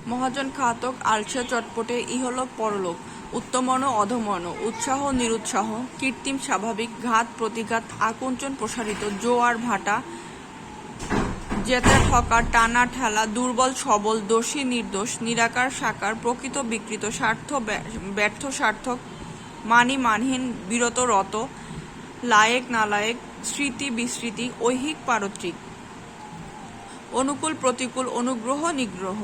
মহাজন ঘাতক আলসে চটপটে ইহলোক পরলোক, উত্তমন অধমন, উৎসাহ নিরুৎসাহ, কৃত্রিম স্বাভাবিক, ঘাত প্রতিঘাত, আকুঞ্চন প্রসারিত, জোয়ার ভাটা, জেতা ঠকা, টানা ঠেলা, দুর্বল সবল, দোষী নির্দোষ, নিরাকার সাকার, প্রকৃত বিকৃত, স্বার্থ ব্যর্থ সার্থক, মানি মানহীন, বিরত রত, লায়েক নালায়েক, স্মৃতি বিস্মৃতি, ঐহিক পারত্রিক, অনুকূল প্রতিকূল, অনুগ্রহ নিগ্রহ।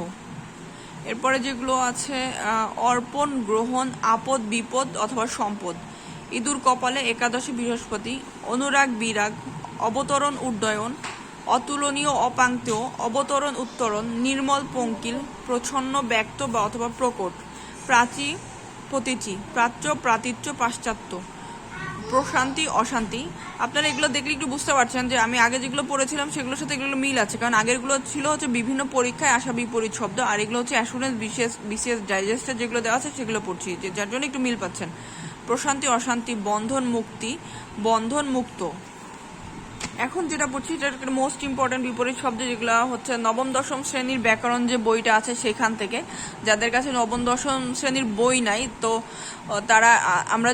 এরপরে যেগুলো আছে অর্পণ গ্রহণ, আপদ বিপদ অথবা সম্পদ, ইঁদুর কপালে, একাদশী বৃহস্পতি, অনুরাগ বিরাগ, অবতরণ উড্ডয়ন, অতুলনীয় অপাঙ্ক্তেয়, অবতরণ উত্তরণ, নির্মল পঙ্কিল, প্রচ্ছন্ন ব্যক্ত বা অথবা প্রকট, প্রাচী প্রতীচী, প্রাচ্য প্রাতীচ্য, পাশ্চাত্য, প্রশান্তি অশান্তি। আপনারা এগুলো দেখলে একটু বুঝতে পারছেন যে আমি আগে যেগুলো পড়েছিলাম সেগুলোর সাথে এগুলো মিল আছে, কারণ আগেরগুলো ছিল হচ্ছে বিভিন্ন পরীক্ষায় আসা বিপরীত শব্দ, আর এগুলো হচ্ছে অ্যাসুরেন্স বিশেষ ডাইজেস্টে যেগুলো দেওয়া আছে সেগুলো পড়ছি, যার জন্য একটু মিল পাচ্ছেন। প্রশান্তি অশান্তি, বন্ধন মুক্তি, বন্ধন মুক্ত। এখন যেটা পড়ছি এটা মোস্ট ইম্পর্টেন্ট বিপরীত শব্দ, যেগুলো হচ্ছে নবম দশম শ্রেণীর ব্যাকরণ যে বইটা আছে সেখান থেকে। যাদের কাছে নবম দশম শ্রেণীর বই নাই তো তারা আমরা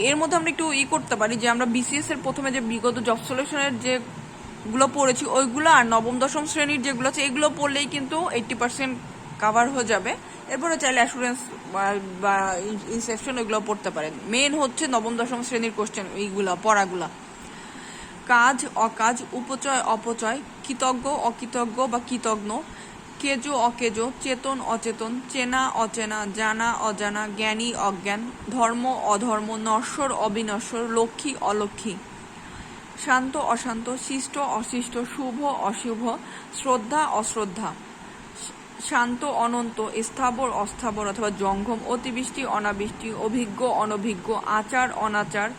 এর মধ্যে আমরা একটু করতে পারি যে আমরা বিসিএস এর প্রথমে যে বিগত জব সলিউশনের যেগুলো পড়েছি ওইগুলো আর নবম দশম শ্রেণীর যেগুলো আছে এগুলো পড়লেই কিন্তু 80% কাভার হয়ে যাবে। এরপরে চাইলে অ্যাসুরেন্স বা ইনসেপশন ওইগুলো পড়তে পারেন। মেন হচ্ছে নবম দশম শ্রেণীর কোশ্চেন এইগুলা পড়াগুলা। কাজ অকাজ, উপচয় অপচয়, কৃতজ্ঞ অকৃতজ্ঞ বা কৃতজ্ঞ, কেজো অকেজো, চেতন অচেতন, চেনা অচেনা, জানা অজানা, জ্ঞানী অজ্ঞান, ধর্ম অধর্ম, নশ্বর অবিনশ্বর, লক্ষ্মী অলক্ষ্মী, শান্ত অশান্ত, শিষ্ট অশিষ্ট, শুভ অশুভ, শ্রদ্ধা অশ্রদ্ধা, শান্ত অনন্ত, স্থাবর অস্থাবর অথবা জঙ্গম, অতিবৃষ্টি অনাবৃষ্টি, অভিজ্ঞ অনভিজ্ঞ, আচার অনাচার,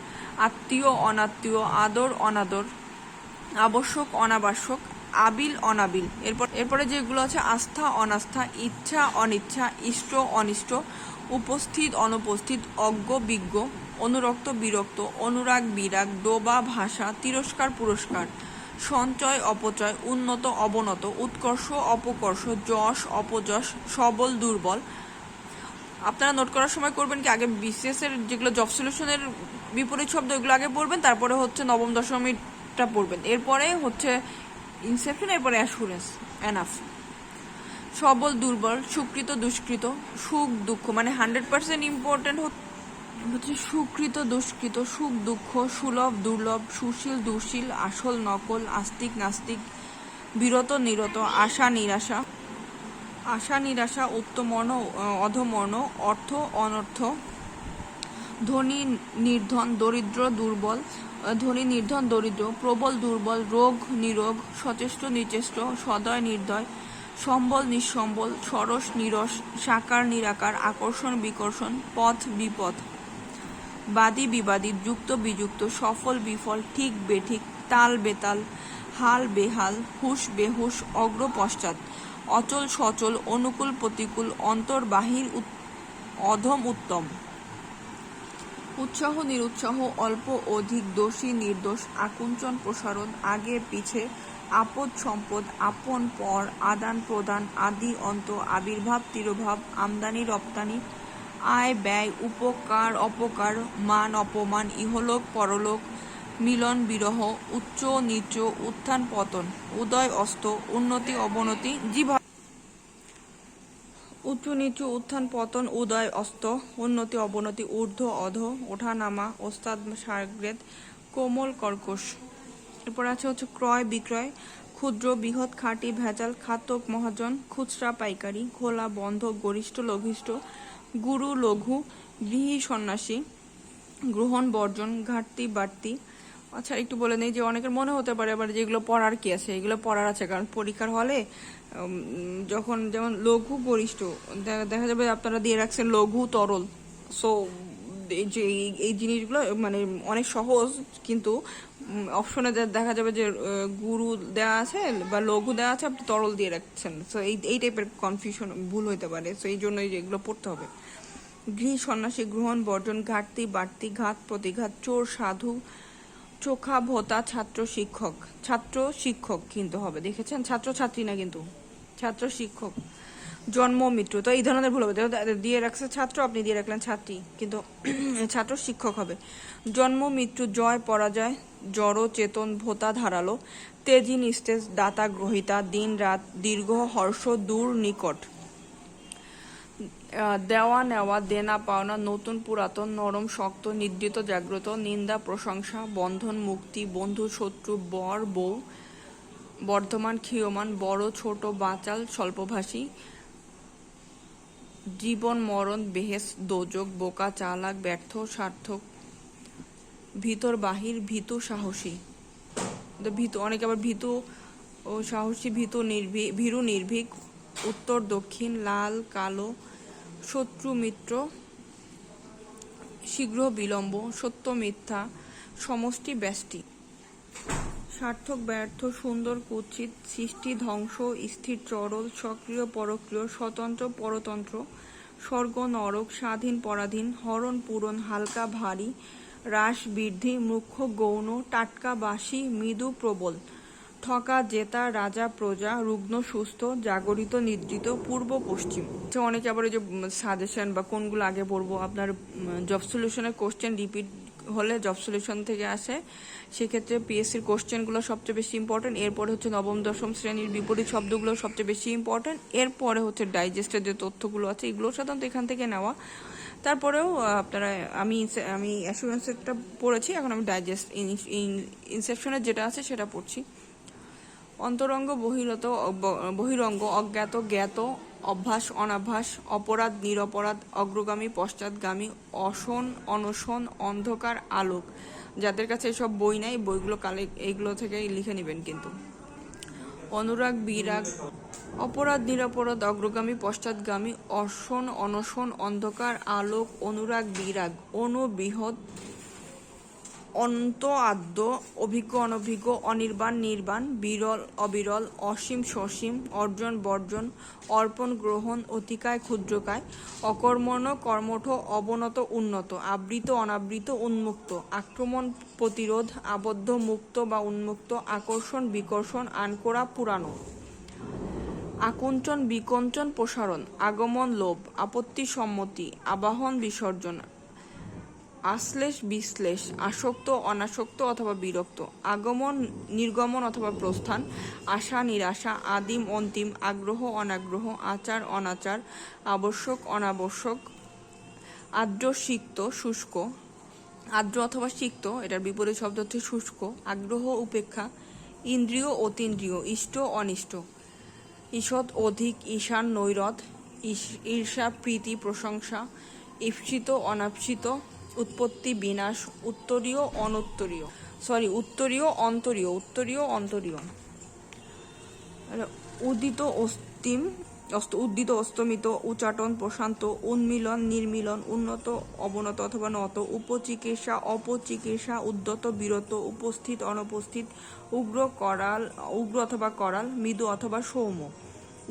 আত্মীয় অনাত্মীয়, আদর অনাদর, আবশ্যক অনাবশ্যক, আবিল অনাবিল। এরপরে যেগুলো আছে আস্থা অনাস্থা, ইচ্ছা অনিচ্ছা, ইষ্ট অনিষ্ট, উপস্থিত অনুপস্থিত, অজ্ঞ বিজ্ঞ, অনুরক্ত বিরক্ত, অনুরাগ বিরাগ, ডোবা ভাষা, তিরস্কার পুরস্কার, সঞ্চয় অপচয়, উন্নত অবনত, উৎকর্ষ অপকর্ষ, যশ অপযশ, সবল দুর্বল। আপনারা নোট করার সময় করবেন কি আগে বিসিএস এর যেগুলো জব সলিউশনের বিপরীত শব্দ ওইগুলো আগে পড়বেন, তারপরে হচ্ছে নবম দশমীটা পড়বেন, এরপরে হচ্ছে ইনসেপশন, এরপরে অ্যাসুরেন্স। এনাফ। সবল দুর্বল, সুকৃত দুষ্কৃত, সুখ দুঃখ, মানে 100% ইম্পর্টেন্ট হচ্ছে সুকৃত দুষ্কৃত, সুখ দুঃখ, সুলভ দুর্লভ, সুশীল দুশীল, আসল নকল, আস্তিক নাস্তিক, বিরত নিরত, আশা নিরাশা, আশা নিরাশা, উত্তমর্ণ অধমর্ণ, অর্থ অনর্থ, ধনী নির্ধন, দরিদ্র দুর্বল, ধনী নির্ধন দরিদ্র, প্রবল দুর্বল, রোগ নিরোগ, সচেষ্ট নিচেষ্ট, সদয় নির্দয়, সম্বল নিঃসম্বল, সরস নিরস, সাকার নিরাকার, আকর্ষণ বিকর্ষণ, পথ বিপথ, বাদী বিবাদী, যুক্ত বিযুক্ত, সফল বিফল, ঠিক বেঠিক, তাল বেতাল, হাল বেহাল, হুশ বেহুশ, অগ্র পশ্চাৎ, অচল সচল, অনুকূল প্রতিকূল, অন্তর বাহির, অধম উত্তম, উৎসাহ নিরুৎসাহ, অল্প অধিক, দোষী নির্দোষ, আকুঞ্চন প্রসারণ, আগে পিছে, আপদ সম্পদ, আপন পর, আদান প্রদান, আদি অন্ত, আবির্ভাব তিরোভাব, আমদানি রপ্তানি, আয় ব্যয়, উপকার অপকার, মান অপমান, ইহলোক পরলোক, মিলন বিরহ, উচ্চ নিচ, উত্থান পতন, উদয় অস্ত, উন্নতি অবনতি, উঁচু নিচু, উত্থান পতন, উদয় অস্ত, উন্নতি অবনতি, ঊর্ধ্ব অধ, ওঠা নামা, ওস্তাদ সারগ্রেদ, কোমল কর্কশ। এরপর আছে হচ্ছে ক্রয় বিক্রয়, ক্ষুদ্র বৃহৎ, খাঁটি ভেজাল, খাতক মহাজন, খুচরা পাইকারি, খোলা বন্ধ, গরিষ্ঠ লঘিষ্ঠ, গুরু লঘু, গৃহী সন্ন্যাসী, গ্রহণ বর্জন, ঘাটতি বাড়তি। আচ্ছা একটু বলে নেই যে অনেকের মনে হতে পারে আবার যেগুলো পড়ার কি আছে, এগুলো পড়ার আছে, কারণ পরীক্ষার হলে যখন যেমন লঘু গরিষ্ঠ দেখা যাবে আপনারা দিয়ে রাখছেন লঘু তরল, সো যে এই জিনিসগুলো মানে অনেক সহজ, কিন্তু অপশনে দেখা যাবে যে গুরু দেওয়া আছে বা লঘু দেওয়া আছে, আপনি তরল দিয়ে রাখছেন, সো এই টাইপের কনফিউশন ভুল হইতে পারে, সো এই জন্য এগুলো পড়তে হবে। গৃহী সন্ন্যাসী, গ্রহণ বর্জন, ঘাটতি বাড়তি, ঘাত প্রতিঘাত, চোর সাধু, চোখা ভোতা, ছাত্র শিক্ষক, ছাত্র শিক্ষক কিন্তু হবে, দেখেছেন ছাত্র ছাত্রী না কিন্তু ছাত্র শিক্ষক, জন্ম মৃত্যু, তো এই ধরনের ভুল হবে। দিয়ে রাখছে ছাত্র, আপনি দিয়ে রাখলেন ছাত্রী, কিন্তু ছাত্র শিক্ষক হবে। জন্ম মৃত্যু, জয় পরাজয়, জড় চেতন ভোতা ধারালো, তেজি নিস্তেজ দাতা গ্রহিতা, দিন রাত দীর্ঘ হর্ষ দূর নিকট, দেওয়া নেওয়া দেনা পাওনা, নতুন পুরাতন, নরম শক্ত, নিদ্রিত জাগ্রত, নিন্দা প্রশংসা, বন্ধন মুক্তি, বন্ধু শত্রু, বর বউ, বর্ধমান ক্ষীয়মান, বড় ছোট, বাচাল স্বল্পভাষী, জীবন মরণ, বেহেস দোজক, বোকা চালাক, ব্যর্থ সার্থক, ভিতর বাহির, ভীতু সাহসী। ভীতু, অনেকে আবার ভীতু ও সাহসী, ভীরু নির্ভীক, উত্তর দক্ষিণ, লাল কালো, শত্রু মিত্র, শীঘ্র বিলম্ব, সত্য মিথ্যা, সমষ্টি ব্যষ্টি, সার্থক ব্যর্থ, সুন্দর কুৎসিত, সৃষ্টি ধ্বংস, স্থির চরল, সক্রিয় পরক্রিয়, স্বতন্ত্র পরতন্ত্র, স্বর্গ নরক, স্বাধীন পরাধীন, হরণ পূরণ, হালকা ভারী, হ্রাস বৃদ্ধি, মুখ্য গৌণ, টাটকা বাসি, মৃদু প্রবল, ঠকা জেতা, রাজা প্রজা, রুগ্ন সুস্থ, জাগরিত নিদ্রিত, পূর্ব পশ্চিম। অনেকে আবার ওই যে সাজেশন বা কোনগুলো আগে পড়বো, আপনার জব সলিউশনের কোশ্চেন রিপিট হলে জব সলিউশন থেকে আসে, সেক্ষেত্রে পিএসসির কোশ্চেনগুলো সবচেয়ে বেশি ইম্পর্টেন্ট। এরপরে হচ্ছে নবম দশম শ্রেণীর বিপরীত শব্দগুলো সবচেয়ে বেশি ইম্পর্টেন্ট। এরপরে হচ্ছে ডাইজেস্টের যে তথ্যগুলো আছে এগুলো সাধারণত এখান থেকে নেওয়া। তারপরেও আপনারা, আমি অ্যাসুরেন্সেরটা পড়েছি, এখন আমি ডাইজেস্ট ইনসেপশনের যেটা আছে সেটা পড়ছি। অন্তরঙ্গ বহিরঙ্গ, অজ্ঞাত জ্ঞাত, অভ্যাস অনাভ্যাস, অপরাধ নিরপরাধ, অগ্রগামী পশ্চাৎগামী, অসন অনশন, অন্ধকার আলোক। যাদের কাছে এসব বই নাই, বইগুলো এইগুলো থেকে লিখে নেবেন কিন্তু। অনুরাগ বিরাগ, অপরাধ নিরপরাধ, অগ্রগামী পশ্চাৎগামী, অসন অনশন, অন্ধকার আলোক, অনুরাগ বিরাগ, বৃহৎ অন্ত আদ্য, অভিজ্ঞ অনভিজ্ঞ, অনির্বাণ নির্বাণ, বিরল অবিরল, অসীম সসীম, অর্জন বর্জন, অর্পণ গ্রহণ, অতিকায় ক্ষুদ্রকায়, অকর্মণ্য কর্মঠ, অবনত উন্নত, আবৃত অনাবৃত, উন্মুক্ত, আক্রমণ প্রতিরোধ, আবদ্ধ মুক্ত বা উন্মুক্ত, আকর্ষণ বিকর্ষণ, আনকোড়া পুরানো, আকুঞ্চন বিকঞ্চন প্রসারণ, আগমন লোভ, আপত্তি সম্মতি, আবাহন বিসর্জন, আশ্লেষ বিশ্লেষ, আসক্ত অনাসক্ত অথবা বিরক্ত, আগমন নির্গমন অথবা প্রস্থান, আশা নিরাশা, আদিম অন্তিম, আগ্রহ অনাগ্রহ, আচার অনাচার, আবশ্যক অনাবশ্যক, আর্দ্র সিক্ত শুষ্ক, আর্দ্র অথবা সিক্ত এটার বিপরীত শব্দ হচ্ছে শুষ্ক, আগ্রহ উপেক্ষা, ইন্দ্রিয় অতীন্দ্রিয়, ইষ্ট অনিষ্ট, ঈষৎ অধিক, ঈশান নৈরথ, ঈর্ষা প্রীতি প্রশংসা, ঈপ্সিত অনাপ্সিত, উৎপত্তি বিনাশ, উত্তরীয় অন্তরীয়, উদ্দিত অস্তমিত, উচাটন প্রশান্ত, উন্মিলন নির্মিলন, উন্নত অবনত অথবা নত, উপচিকিৎসা অপচিকিৎসা, উদ্যত বিরত, উপস্থিত অনুপস্থিত, উগ্র অথবা করাল, মৃদু অথবা সৌম্য,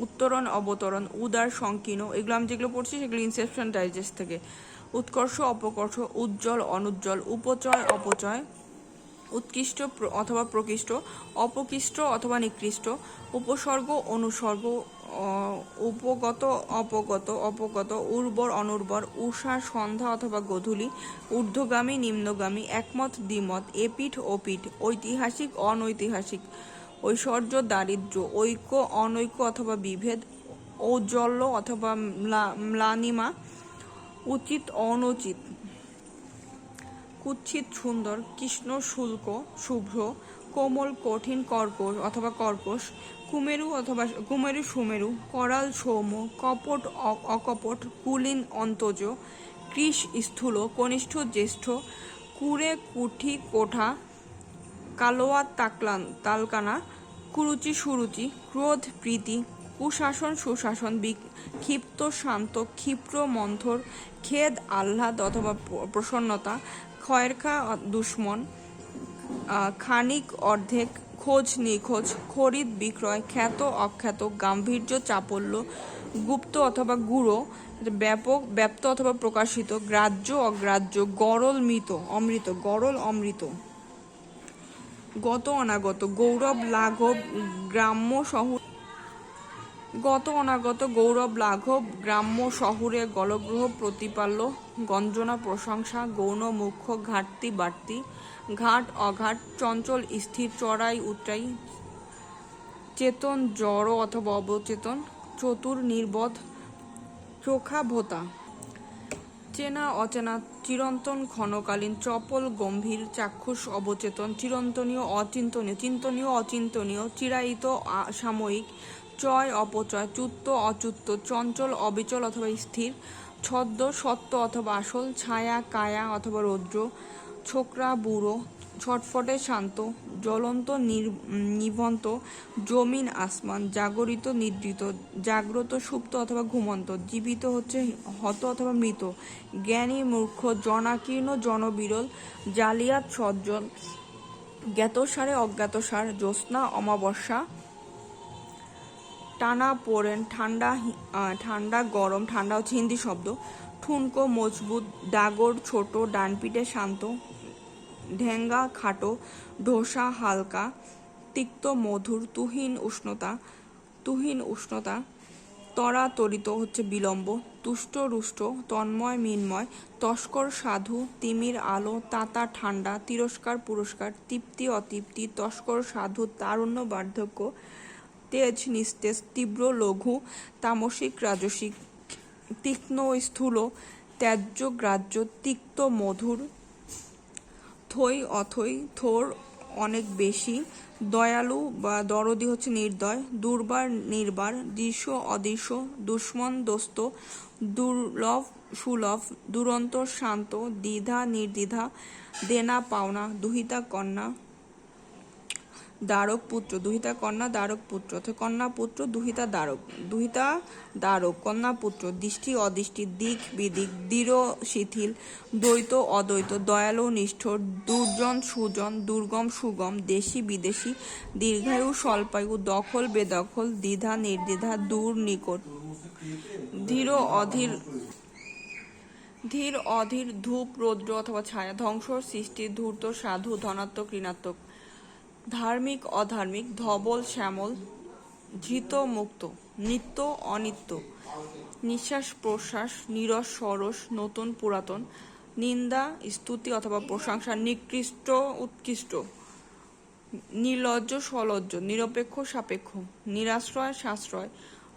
উত্তরণ অবতরণ, উদার সংকীর্ণ। এগুলো আমি যেগুলো পড়ছি সেগুলো ইনসেপশন ডাইজেস্ট থেকে। উৎকর্ষ অপকর্ষ, উজ্জ্বল অনুজ্জ্বল, উপচয় অপচয়, উৎকৃষ্ট অথবা প্রকৃষ্ট, অপকৃষ্ট অথবা নিকৃষ্ট, উপসর্গ অনুসর্গ, উপগত অপগত, উর্বর অনুর্বর, উষা সন্ধ্যা অথবা গোধূলি, ঊর্ধ্বগামী নিম্নগামী, একমত দ্বিমত, এপিঠ ওপিঠ, ঐতিহাসিক অনৈতিহাসিক, ঐশ্বর্য দারিদ্র্য, ঐক্য অনৈক্য অথবা বিভেদ, ঔজ্জ্বল্য অথবা ম্লানিমা, উচিত অনুচিত, কুৎসিত সুন্দর, কৃষ্ণ শুল্ক শুভ্র, কোমল কঠিন কর্কশ অথবা কর্কশ, কুমেরু সুমেরু, করাল সৌম্য, কপট অকপট, কুলীন অন্তজ, কৃশ স্থূল, কনিষ্ঠ জ্যেষ্ঠ, কুড়ে কুঠি কোঠা, কালোয়া তালকানা, কুরুচি সুরুচি, ক্রোধ প্রীতি, কুশাসন সুশাসন, ক্ষিপ্ত শান্ত, ক্ষিপ্র মন্থর, খেদ আহ্লাদ অথবা প্রসন্নতা, খয়েরখা দুশ্মন, খানিক অর্ধেক, খোঁজ নিখোঁজ, খরিদ বিক্রয়, খ্যাত অখ্যাত, গাম্ভীর্য চাপল্য, গুপ্ত অথবা গূঢ়, ব্যাপ্ত অথবা প্রকাশিত, গ্রাহ্য অগ্রাহ্য, গরল অমৃত, গত অনাগত, গৌরব লাঘব, গ্রাম্য শহর, গত অনাগত গৌরব লাঘব, গ্রাম্য শহুরে গলগ্রহ প্রতিপাল্য, গঞ্জনা প্রশংসা, গৌণ মুখ্য, ঘাটতি বাড়তি, ঘাট অঘাট, চঞ্চল স্থির, চড়াই উতরাই, চেতন জড় অথবা অবচেতন, চতুর নির্বোধ, চোখা ভোতা, চেনা অচেনা, চিরন্তন ক্ষণকালীন, চপল গম্ভীর, চাক্ষুষ অবচেতন, চিরন্তনীয় অচিন্তনীয়, চিন্তনীয় অচিন্তনীয়, চিরায়িত সাময়িক, চয় অপচয়, চ্যুত অচ্যুত, চঞ্চল অবিচল অথবা স্থির, ছদ্ম সত্য অথবা আসল, ছায়া কায়া অথবা রৌদ্র, ছোকরা বুড়ো, ছটফটে শান্ত, জ্বলন্ত নিভন্ত, জমিন আসমান, জাগরিত নিদ্রিত, জাগ্রত সুপ্ত অথবা ঘুমন্ত, জীবিত হচ্ছে হত অথবা মৃত, জ্ঞানী মূর্খ, জনাকীর্ণ জনবিরল, জালিয়াত সজ্জল, জ্ঞাতসারে অজ্ঞাতসার, জ্যোৎস্না অমাবস্যা, টানা পড়েন, ঠান্ডা গরম, ঠান্ডা হচ্ছে হিন্দি শব্দ, ঠুনকো মজবুত, ডাগর ছোট, ডানপিটে শান্ত, ঢেঙ্গা খাটো, ঢোসা হালকা, তিক্ত মধুর, তুহিন উষ্ণতা, তরিত হচ্ছে বিলম্ব, তুষ্ট রুষ্ট, তন্ময় মিন্ময়, তস্কর সাধু, তিমির আলো, তাতা ঠান্ডা, তিরস্কার পুরস্কার, তৃপ্তি অতৃপ্তি, তস্কর সাধু, তারুণ্য বার্ধক্য, তেজ নিস্তেজ, তীব্র লঘু, তামসিক রাজসিক, তীক্ষ্ণ স্থূল, ত্যায্য গ্রাহ্য, তিক্ত মধুর, থই অথই, থোর অনেক বেশি, দয়ালু বা দরদি হচ্ছে নির্দয়, দুর্বার নির্বার, দৃশ্য অদৃশ্য, দুশ্মন দোস্ত, দুর্লভ সুলভ, দুরন্ত শান্ত, দ্বিধা নির্দ্বিধা, দেনা পাওনা, দুহিতা কন্যা দ্বারক পুত্র, দুহিতা কন্যা দ্বারক পুত্র, কন্যা পুত্র, দুহিতা দ্বারক, কন্যা পুত্র, দৃষ্টি অদৃষ্টি, দিক বিদিক, দৃঢ় শিথিল, দ্বৈত অদ্বৈত, দয়ালু নিষ্ঠুর, দুর্জন সুজন, দুর্গম সুগম, দেশি বিদেশি, দীর্ঘায়ু স্বল্পায়ু, দখল বেদখল, দ্বিধা নির্দ্বিধা, দূর নিকট, ধীর অধীর, ধূপ রৌদ্র অথবা ছায়া, ধ্বংস সৃষ্টি, ধূর্ত সাধু, ধনাত্মক ঋণাত্মক, ধার্মিক অধার্মিক, ধবল শ্যামল, ধৃত মুক্ত, নিত্য অনিত্য, নিঃশ্বাস প্রশ্বাস, নিরস সরস, নতুন পুরাতন, নিন্দা স্তুতি অথবা প্রশংসা, নিকৃষ্ট উৎকৃষ্ট, নির্লজ্জ সলজ্জ, নিরপেক্ষ সাপেক্ষ, নিরাশ্রয় সাশ্রয়,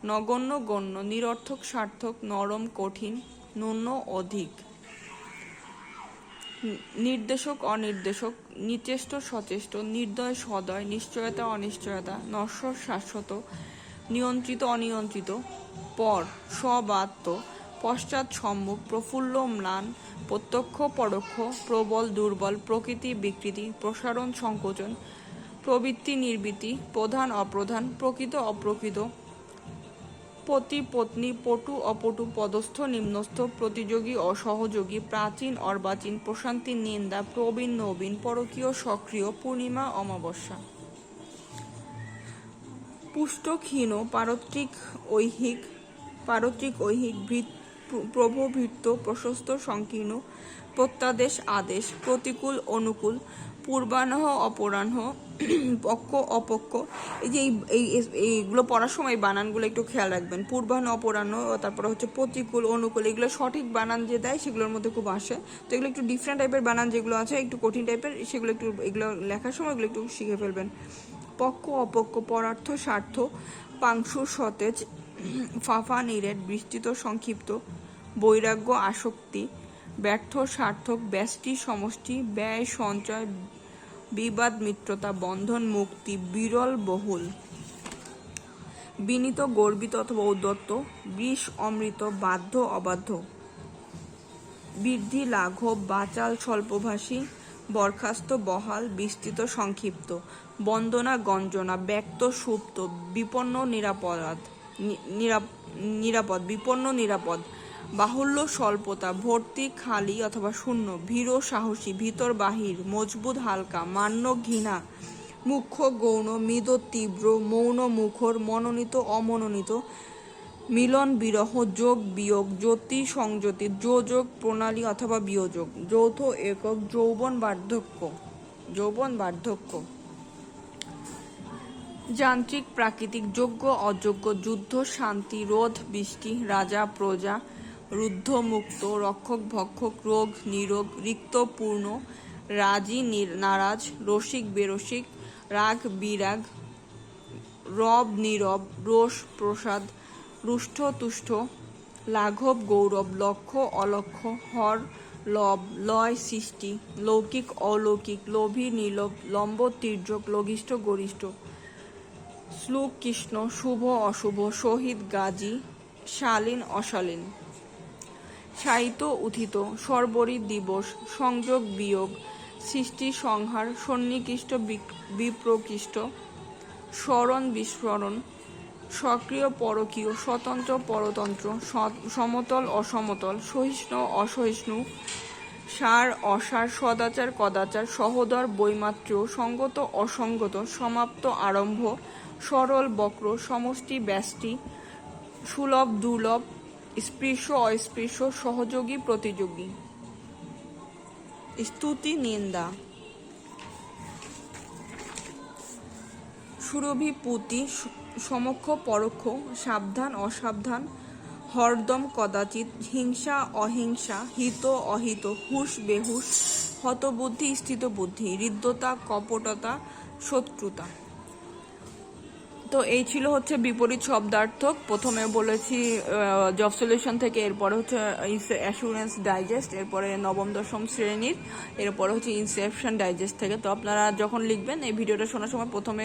নগণ্য গণ্য, নিরর্থক সার্থক, নরম কঠিন, ন্যূন অধিক, নির্দেশক অনির্দেশক, নিচেষ্ট সচেষ্ট, নির্দয় সদয়, নিশ্চয়তা অনিশ্চয়তা, নশ্বর শাশ্বত, নিয়ন্ত্রিত অনিয়ন্ত্রিত, পর সবাত্ম, পশ্চাৎ সম্মুখ, প্রফুল্ল ম্লান, প্রত্যক্ষ পরোক্ষ, প্রবল দুর্বল, প্রকৃতি বিকৃতি, প্রসারণ সংকোচন, প্রবৃত্তি নির্বৃত্তি, প্রধান অপ্রধান, প্রকৃত অপ্রকৃত, পতি পত্নী, পটু অপটু, পদস্থ নিম্নস্থ, প্রতিযোগী অসহযোগী, প্রাচীন অর্বাচীন, প্রশান্তি নিন্দা, প্রবীণ নবীন, পরকীয় সক্রিয়, পূর্ণিমা অমাবস্যা, পুষ্ট ক্ষীণ, পারত্রিক ঐহিক, প্রভৃত, প্রশস্ত সংকীর্ণ, প্রত্যাদেশ আদেশ, প্রতিকূল অনুকূল, পূর্বাহ্ন অপরাহ্ন, পক্ষ অপক্ষ। এই যে এইগুলো পড়ার সময় বানানগুলো একটু খেয়াল রাখবেন। পূর্বাহ্ন অপরাহ্ন, তারপরে হচ্ছে প্রতিকূল অনুকূল, এগুলো সঠিক বানান যে দেয় সেগুলোর মধ্যে খুব আসে। তো এগুলো একটু ডিফারেন্ট টাইপের বানান যেগুলো আছে, একটু কঠিন টাইপের, সেগুলো একটু এগুলো লেখার সময় এগুলো একটু শিখে ফেলবেন। পক্ষ অপক্ষ, পরার্থ স্বার্থ, পাংশু সতেজ, ফাফা নিরেট, বিস্তৃত সংক্ষিপ্ত, বৈরাগ্য আসক্তি, ব্যর্থ সার্থক, ব্যষ্টি সমষ্টি, ব্যয় সঞ্চয়, বিবাদ মিত্রতা, বন্ধন মুক্তি, বিরল বহুল, বিনীত গর্বিত অথবা ঔদ্ধত্য, বিষ অমৃত, বাধ্য অবাধ্য, বৃদ্ধি লাঘব, বাচাল স্বল্পভাষী, বরখাস্ত বহাল, বিস্তৃত সংক্ষিপ্ত, বন্দনা গঞ্জনা, ব্যক্ত সুপ্ত, বিপন্ন নিরাপদ, বিপন্ন নিরাপদ, বাহুল্য স্বল্পতা, ভর্তি খালি অথবা শূন্য, ভীর সাহসী, ভিতর বাহির, মজবুত হালকা, মান্য ঘৃণা, মুখ্য গৌণ, মৃদ তীব্র, মৌন মুখর, মনোনীত অমনোনীত, মিলন বিরহ, যোগ বিয়োগ, জ্যোতি সংজ্যোতি, যোযোগ প্রণালী অথবা বিয়োজক, যৌথ একক, যৌবন বার্ধক্য, যান্ত্রিক প্রাকৃতিক যোগ্য অযোগ্য যুদ্ধ শান্তি রোধ বৃষ্টি রাজা প্রজা রুদ্ধ মুক্ত রক্ষক ভক্ষক রোগ নিরোগ রিক্ত পূর্ণ রাজি নারাজ রসিক বেরসিক রাগ বিরাগ রব নীরব রোষ প্রসাদ রুষ্ট তুষ্ট লাঘব গৌরব লক্ষ্য অলক্ষ্য হর লব লয় সৃষ্টি লৌকিক অলৌকিক লোভী নীলভ লম্ব তির্যক লঘিষ্ঠ গরিষ্ঠ শ্লুক কৃষ্ণ শুভ অশুভ শহীদ গাজী শালীন অশালীন সাহিত্য উথিত সর্বরী দিবস সংযোগ বিয়োগ সৃষ্টি সংহার সন্নিকৃষ্ট বিপ্রকৃষ্ট স্মরণ বিস্মরণ সক্রিয় পরকীয় স্বতন্ত্র পরতন্ত্র সমতল অসমতল সহিষ্ণু অসহিষ্ণু সার অসার সদাচার কদাচার সহোদর বৈমাত্র্য সঙ্গত অসঙ্গত সমাপ্ত আরম্ভ সরল বক্র সমষ্টি ব্যষ্টি সুলভ দুর্লভ স্পৃশ্য অস্পৃশ্য সহযোগী প্রতিযোগী স্তুতি নিন্দা সুরভি পুতি সমক্ষ পরোক্ষ সাবধান অসাবধান হরদম কদাচিৎ হিংসা অহিংসা হিত অহিত হুশ বেহুশ হতবুদ্ধি স্থিতবুদ্ধি হৃদ্যতা কপটতা শত্রুতা। তো এই ছিল হচ্ছে বিপরীত শব্দার্থক। প্রথমে বলেছি জব সলিউশন থেকে, এরপরে হচ্ছে অ্যাসুরেন্স ডাইজেস্ট, এরপরে নবম দশম শ্রেণীর, এরপরে হচ্ছে ইনসেপশন ডাইজেস্ট থেকে। তো আপনারা যখন লিখবেন এই ভিডিওটা শোনার সময় প্রথমে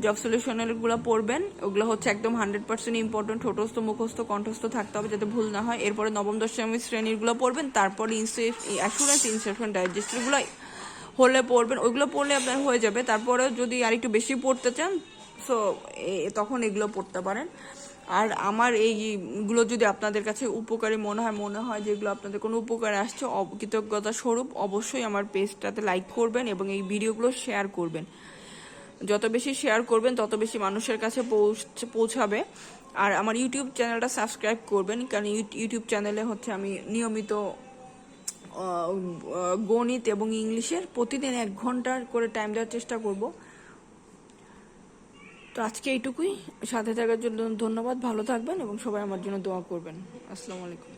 জব সলিউশনের গুলো পড়বেন, ওগুলো হচ্ছে একদম 100% ইম্পর্টেন্ট, ঠোঁটস্থ মুখস্থ কণ্ঠস্থ থাকতে হবে যাতে ভুল না হয়। এরপরে নবম দশম শ্রেণীর গুলো পড়বেন, তারপরে অ্যাসুরেন্স ইনসেপশন ডাইজেস্টের গুলো হলে পড়বেন, ওইগুলো পড়লে আপনার হয়ে যাবে। তারপরে যদি আর একটু বেশি পড়তে চান সো তখন এগুলো পড়তে পারেন। আর আমার এইগুলো যদি আপনাদের কাছে উপকারী মনে হয় যেগুলো আপনাদের কোনো উপকারে আসছে, কৃতজ্ঞতা স্বরূপ অবশ্যই আমার পেজটাতে লাইক করবেন এবং এই ভিডিওগুলো শেয়ার করবেন। যত বেশি শেয়ার করবেন তত বেশি মানুষের কাছে পৌঁছাবে। আর আমার ইউটিউব চ্যানেলটা সাবস্ক্রাইব করবেন, কারণ ইউটিউব চ্যানেলে হচ্ছে আমি নিয়মিত গণিত এবং ইংলিশের প্রতিদিন 1 ঘন্টা করে টাইম দেওয়ার চেষ্টা করব। তো আজকে এইটুকুই, সাথে থাকার জন্য ধন্যবাদ, ভালো থাকবেন এবং সবাই আমার জন্য দোয়া করবেন। আসসালামু আলাইকুম।